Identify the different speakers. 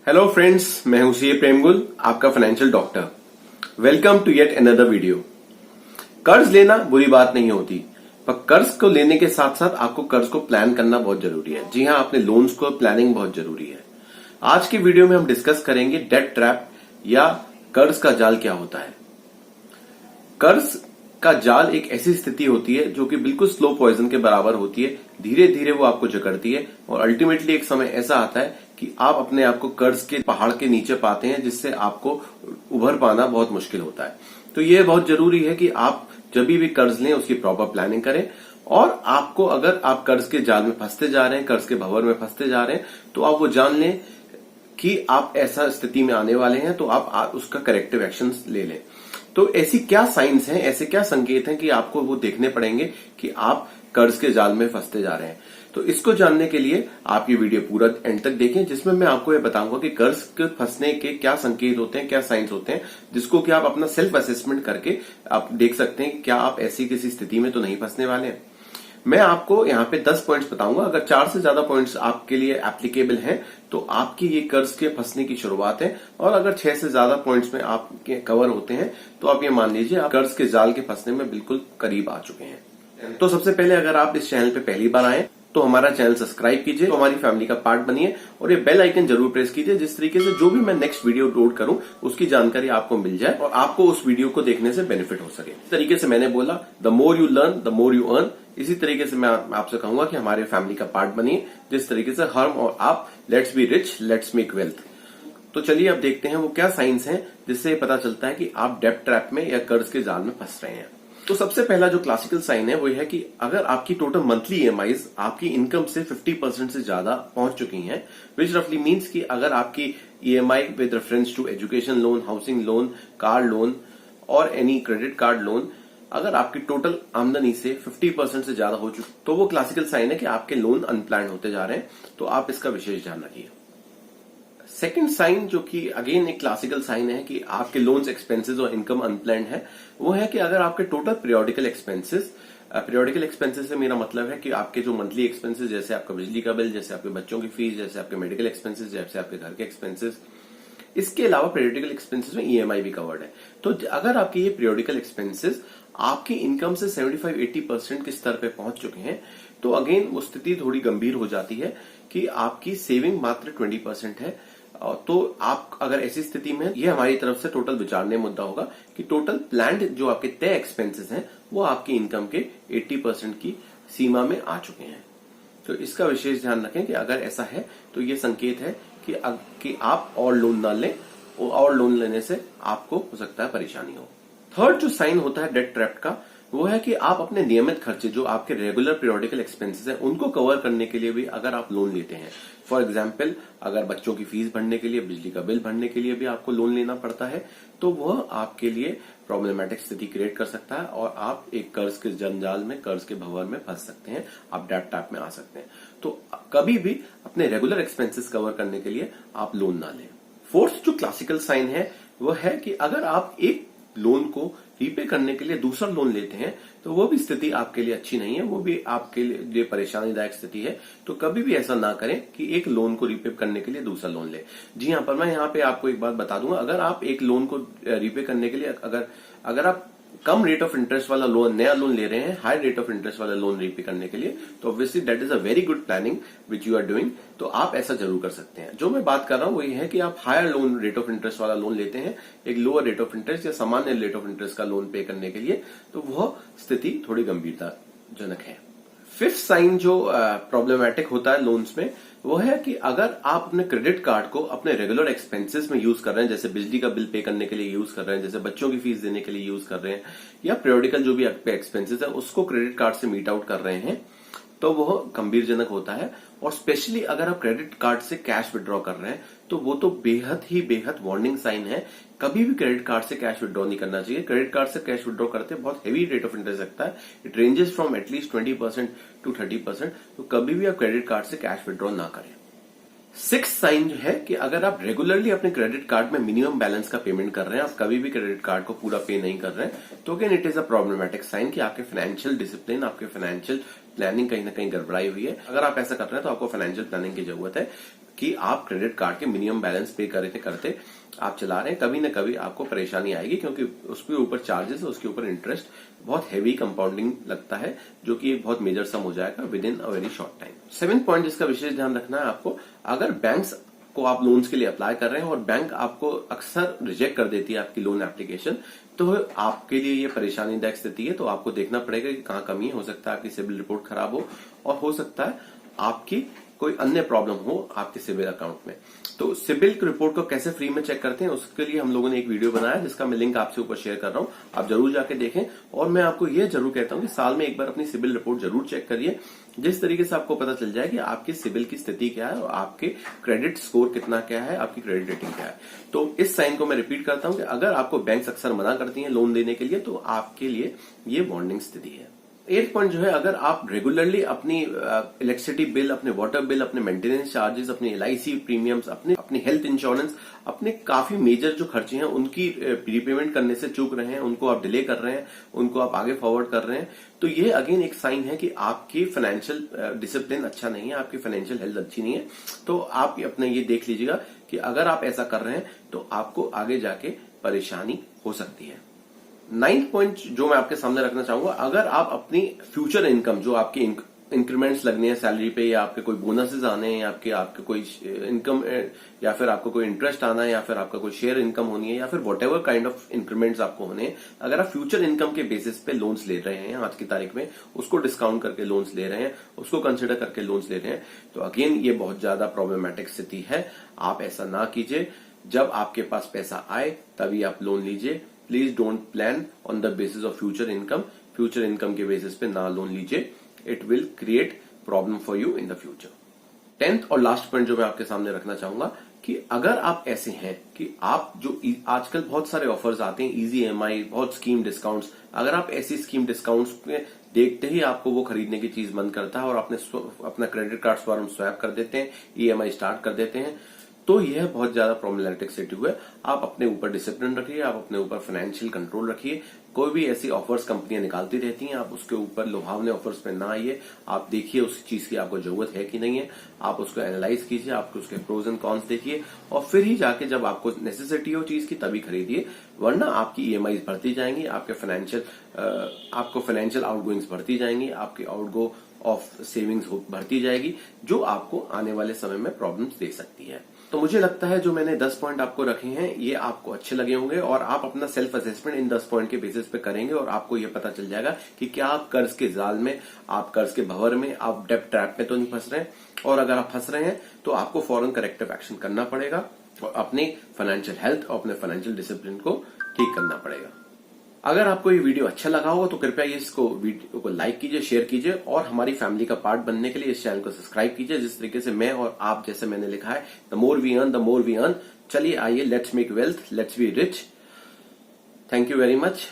Speaker 1: Hello friends, मैं हूं CA Premgul, आपका financial doctor. Welcome to yet another video. कर्ज लेना बुरी बात नहीं होती, पर कर्ज को लेने के साथ साथ आपको कर्ज को प्लान करना बहुत जरूरी है। जी हां, अपने लोन्स को प्लानिंग बहुत जरूरी है। आज की वीडियो में हम डिस्कस करेंगे डेट ट्रैप या कर्ज का जाल क्या होता है। कर्ज का जाल एक ऐसी स्थिति होती है जो कि बिल्कुल स्लो पॉइजन के बराबर होती है। धीरे धीरे वो आपको जकड़ती है और अल्टीमेटली एक समय ऐसा आता है कि आप अपने आप को कर्ज के पहाड़ के नीचे पाते हैं, जिससे आपको उभर पाना बहुत मुश्किल होता है। तो ये बहुत जरूरी है कि आप जब भी कर्ज लें उसकी प्रॉपर प्लानिंग करें। और आपको अगर आप कर्ज के जाल में फंसते जा रहे हैं, कर्ज के भंवर में फंसते जा रहे हैं, तो आप वो जान लें कि आप ऐसा स्थिति में आने वाले हैं, तो आप उसका करेक्टिव एक्शन ले लें। तो ऐसी क्या साइंस हैं, ऐसे क्या संकेत हैं कि आपको वो देखने पड़ेंगे कि आप कर्ज के जाल में फंसते जा रहे हैं। तो इसको जानने के लिए आप ये वीडियो पूरा एंड तक देखें, जिसमें मैं आपको ये बताऊंगा कि कर्ज के फंसने के क्या संकेत होते हैं, क्या साइंस होते हैं, जिसको कि आप अपना सेल्फ असेसमेंट करके आप देख सकते हैं कि क्या आप ऐसी किसी स्थिति में तो नहीं फंसने वाले हैं। मैं आपको यहाँ पे 10 पॉइंट्स बताऊंगा। अगर 4 से ज्यादा पॉइंट्स आपके लिए एप्लीकेबल हैं तो आपकी ये कर्ज के फंसने की शुरुआत है, और अगर 6 से ज्यादा पॉइंट्स में आपके कवर होते हैं तो आप ये मान लीजिए आप कर्ज के जाल के फंसने में बिल्कुल करीब आ चुके हैं। तो सबसे पहले अगर आप इस चैनल पे पहली बार आए तो हमारा चैनल सब्सक्राइब कीजिए, तो हमारी फैमिली का पार्ट बनिए, और ये बेल आइकन जरूर प्रेस कीजिए, जिस तरीके से जो भी मैं नेक्स्ट वीडियो अपलोड करूं उसकी जानकारी आपको मिल जाए और आपको उस वीडियो को देखने से बेनिफिट हो सके। इस तरीके से मैंने बोला, the more you learn the more you earn. इसी तरीके से मैं आपसे कहूंगा कि हमारे फैमिली का पार्ट बनिए, जिस तरीके से हम और आप let's be rich, let's make wealth. तो चलिए अब देखते हैं वो क्या साइंस हैं जिससे पता चलता है कि आप डेब्ट ट्रैप में या कर्ज के जाल में फंस रहे हैं। तो सबसे पहला जो क्लासिकल साइन है वो है कि अगर आपकी टोटल मंथली ईएमआईज आपकी इनकम से 50% से ज्यादा पहुंच चुकी हैं, विच रफली मीन्स कि अगर आपकी EMI with reference to education loan, housing loan, car loan और एनी क्रेडिट कार्ड लोन, अगर आपकी टोटल आमदनी से 50% से ज्यादा हो चुकी, तो वो क्लासिकल साइन है कि आपके लोन अनप्लान्ड होते जा रहे हैं। तो आप इसका विशेष ध्यान रखिए। सेकंड साइन, जो कि अगेन एक क्लासिकल साइन है कि आपके लोन्स, एक्सपेंसेस और इनकम अनप्लान्ड है, वो है कि अगर आपके टोटल पीरियोडिकल एक्सपेंसेस से मेरा मतलब है कि आपके जो मंथली एक्सपेंसेस, जैसे आपका बिजली का बिल, जैसे आपके बच्चों की फीस, जैसे आपके मेडिकल एक्सपेंसेस, जैसे आपके घर के एक्सपेंसेस, इसके अलावा पीरियोडिकल एक्सपेंसेस में ईएमआई भी कवर्ड है। तो अगर आपके ये पीरियोडिकल एक्सपेंसेस आपकी इनकम से 75-80% के स्तर पे पहुंच चुके हैं, तो अगेन वो स्थिति थोड़ी गंभीर हो जाती है कि आपकी सेविंग मात्र 20% है। तो आप अगर ऐसी स्थिति में, ये हमारी तरफ से टोटल विचारणीय मुद्दा होगा कि टोटल प्लान्ड जो आपके तय एक्सपेंसेस हैं वो आपकी इनकम के 80% की सीमा में आ चुके हैं। तो इसका विशेष ध्यान रखें कि अगर ऐसा है तो ये संकेत है कि आप और लोन ना लें, और लोन लेने से आपको हो सकता है परेशानी हो। थर्ड जो साइन होता है डेट ट्रैप का, वो है कि आप अपने नियमित खर्चे, जो आपके रेगुलर पीरियोडिकल एक्सपेंसेस हैं, उनको कवर करने के लिए भी अगर आप लोन लेते हैं, फॉर एग्जाम्पल अगर बच्चों की फीस भरने के लिए, बिजली का बिल भरने के लिए भी आपको लोन लेना पड़ता है, तो वह आपके लिए प्रॉब्लमेटिक स्थिति क्रिएट कर सकता है और आप एक कर्ज के जंजाल में, कर्ज के भंवर में फंस सकते हैं, आप डेट ट्रैप में आ सकते हैं। तो कभी भी अपने रेगुलर एक्सपेंसेस कवर करने के लिए आप लोन ना लें। फोर्थ जो क्लासिकल साइन है वो है कि अगर आप एक लोन को रीपे करने के लिए दूसरा लोन लेते हैं, तो वो भी स्थिति आपके लिए अच्छी नहीं है, वो भी आपके लिए परेशानीदायक स्थिति है। तो कभी भी ऐसा ना करें कि एक लोन को रीपे करने के लिए दूसरा लोन ले। जी हाँ, पर मैं यहाँ पे आपको एक बात बता दूंगा, अगर आप एक लोन को रीपे करने के लिए अगर आप कम रेट ऑफ इंटरेस्ट वाला लोन, नया लोन ले रहे हैं, हाई रेट ऑफ इंटरेस्ट वाला लोन रीपे करने के लिए, तो obviously that is a very good planning which you are doing. तो आप ऐसा जरूर कर सकते हैं। जो मैं बात कर रहा हूं वो ये है कि आप higher loan, rate of interest वाला लोन लेते हैं, एक लोअर रेट ऑफ इंटरेस्ट या सामान्य रेट ऑफ इंटरेस्ट का लोन पे करने के लिए, तो वह स्थिति थोड़ी गंभीरताजनक है। फिफ्थ साइन जो प्रॉब्लमेटिक होता है लोन्स में, वो है कि अगर आप अपने क्रेडिट कार्ड को अपने रेगुलर एक्सपेंसेस में यूज कर रहे हैं, जैसे बिजली का बिल पे करने के लिए यूज कर रहे हैं, जैसे बच्चों की फीस देने के लिए यूज कर रहे हैं, या पीरियोडिकल जो भी आपके एक्सपेंसेस है उसको क्रेडिट कार्ड से मीट आउट कर रहे हैं, तो वह गंभीरजनक होता है। और स्पेशली अगर आप क्रेडिट कार्ड से कैश विड्रॉ कर रहे हैं, तो वो तो बेहद वार्निंग साइन है। कभी भी क्रेडिट कार्ड से कैश विड्रॉ नहीं करना चाहिए। क्रेडिट कार्ड से कैश विड्रॉ करते बहुत हेवी रेट ऑफ इंटरेस्ट लगता है, it ranges from at least 20% to 30%। तो कभी भी आप क्रेडिट कार्ड से कैश विड्रॉ ना करें। सिक्स साइन है कि अगर आप रेगुलरली अपने क्रेडिट कार्ड में मिनिमम बैलेंस का पेमेंट कर रहे हैं, आप कभी भी क्रेडिट कार्ड को पूरा पे नहीं कर रहे हैं, तो again it is a problematic sign कि आपके फाइनेंशियल डिसिप्लिन, आपके फाइनेंशियल प्लानिंग कहीं ना कहीं गड़बड़ाई हुई है। अगर आप ऐसा कर रहे हैं तो आपको फाइनेंशियल प्लानिंग की जरूरत है कि आप क्रेडिट कार्ड के मिनिमम बैलेंस पे करते आप चला रहे हैं, कभी ना कभी आपको परेशानी आएगी, क्योंकि उसके ऊपर चार्जेस, उसके ऊपर इंटरेस्ट, बहुत हैवी कंपाउंडिंग लगता है, जो कि एक बहुत मेजर सम हो जाएगा with in a very short time. 7th point जिसका विशेष ध्यान रखना है आपको, अगर बैंक्स को आप लोन्स के लिए अप्लाई कर रहे हैं और बैंक आपको अक्सर रिजेक्ट कर देती है आपकी लोन एप्लीकेशन, तो आपके लिए ये परेशानीदायक स्थिति है। तो आपको देखना पड़ेगा कि कहाँ कमी है। हो सकता है आपकी सिबिल रिपोर्ट खराब हो, और हो सकता है आपकी कोई अन्य प्रॉब्लम हो आपके सिबिल अकाउंट में। तो सिबिल रिपोर्ट को कैसे फ्री में चेक करते हैं, उसके लिए हम लोगों ने एक वीडियो बनाया, जिसका मैं लिंक आपसे ऊपर शेयर कर रहा हूं, आप जरूर जाके देखें। और मैं आपको ये जरूर कहता हूं कि साल में एक बार अपनी सिबिल रिपोर्ट जरूर चेक करिए, जिस तरीके से आपको पता चल जाए कि आपकी सिबिल की स्थिति क्या है और आपके क्रेडिट स्कोर कितना क्या है, आपकी क्रेडिट रेटिंग क्या है। तो इस साइन को मैं रिपीट करता हूं कि अगर आपको बैंक अक्सर मना करती है लोन देने के लिए, तो आपके लिए ये वार्निंग स्थिति है। 8th पॉइंट जो है, अगर आप रेगुलरली अपनी इलेक्ट्रिसिटी बिल, अपने वाटर बिल, अपने मेंटेनेंस चार्जेस, अपने LIC प्रीमियम्स, अपने हेल्थ इंश्योरेंस, अपने काफी मेजर जो खर्चे हैं उनकी प्रीपेमेंट करने से चूक रहे हैं, उनको आप डिले कर रहे हैं, उनको आप आगे फॉरवर्ड कर रहे हैं, तो ये अगेन एक साइन है कि आपकी फाइनेंशियल डिसिप्लिन अच्छा नहीं है, आपकी फाइनेंशियल हेल्थ अच्छी नहीं है। तो आप अपने ये देख लीजिएगा कि अगर आप ऐसा कर रहे हैं तो आपको आगे जाके परेशानी हो सकती है। 9th पॉइंट जो मैं आपके सामने रखना चाहूंगा, अगर आप अपनी फ्यूचर इनकम, जो आपके इंक्रीमेंट्स लगने हैं सैलरी पे, या आपके कोई बोनसेस आने हैं, या आपके कोई इनकम, या फिर आपको कोई इंटरेस्ट आना है, या फिर आपका कोई शेयर इनकम होनी है, या फिर what ever kind of increments आपको होने हैं, अगर आप फ्यूचर इनकम के बेसिस पे लोन्स ले रहे हैं आज की तारीख में, उसको डिस्काउंट करके लोन्स ले रहे हैं, उसको कंसिडर करके लोन्स ले रहे हैं, तो अगेन ये बहुत ज्यादा प्रॉब्लमेटिक स्थिति है। आप ऐसा ना कीजिए। जब आपके पास पैसा आए तभी आप लोन लीजिए। Please don't plan on the basis of future income. Future income के बेसिस पे ना लोन लीजिए, it will create problem for you in the future. 10th और लास्ट पॉइंट जो मैं आपके सामने रखना चाहूंगा कि अगर आप ऐसे हैं कि आप जो आजकल बहुत सारे ऑफर्स आते हैं, इजी EMI, बहुत स्कीम डिस्काउंट्स, अगर आप ऐसी स्कीम डिस्काउंट्स में देखते ही आपको वो खरीदने की चीज मन करता है और अपना क्रेडिट कार्ड फॉर्म स्वैप कर देते हैं, EMI स्टार्ट कर देते हैं, तो यह बहुत ज्यादा प्रॉब्लमेटिक सिटी हुआ है। आप अपने ऊपर डिसिप्लिन रखिए, आप अपने ऊपर फाइनेंशियल कंट्रोल रखिए। कोई भी ऐसी ऑफर्स कंपनियां निकालती रहती हैं, आप उसके ऊपर लुभावने ऑफर्स पे ना आइए। आप देखिए उस चीज की आपको जरूरत है कि नहीं है, आप उसको एनालाइज कीजिए, आप उसके प्रोज एंड कॉन्स देखिए, और फिर ही जाके जब आपको नेसेसिटी हो चीज की तभी खरीदिए, वरना आपकी EMIs बढ़ती जाएंगी, आपको फाइनेंशियल आउटगोइंग्स बढ़ती जाएंगी, आपके आउटगो ऑफ सेविंग्स बढ़ती जाएगी, जो आपको आने वाले समय में प्रॉब्लम्स दे सकती है। तो मुझे लगता है जो मैंने 10 पॉइंट आपको रखे हैं ये आपको अच्छे लगे होंगे, और आप अपना सेल्फ असेसमेंट इन 10 पॉइंट के बेसिस पे करेंगे, और आपको ये पता चल जाएगा कि क्या आप कर्ज के जाल में, आप कर्ज के भंवर में, आप डेब्ट ट्रैप में तो नहीं फंस रहे हैं। और अगर आप फंस रहे हैं तो आपको फौरन करेक्टिव एक्शन करना पड़ेगा और अपनी फाइनेंशियल हेल्थ और अपने फाइनेंशियल डिसिप्लिन को ठीक करना पड़ेगा। अगर आपको ये वीडियो अच्छा लगा हो तो कृपया इसको वीडियो को लाइक कीजिए, शेयर कीजिए, और हमारी फैमिली का पार्ट बनने के लिए इस चैनल को सब्सक्राइब कीजिए, जिस तरीके से मैं और आप, जैसे मैंने लिखा है, the more we earn the more we earn. चलिए आइए, let's make wealth, let's be rich. Thank you very much.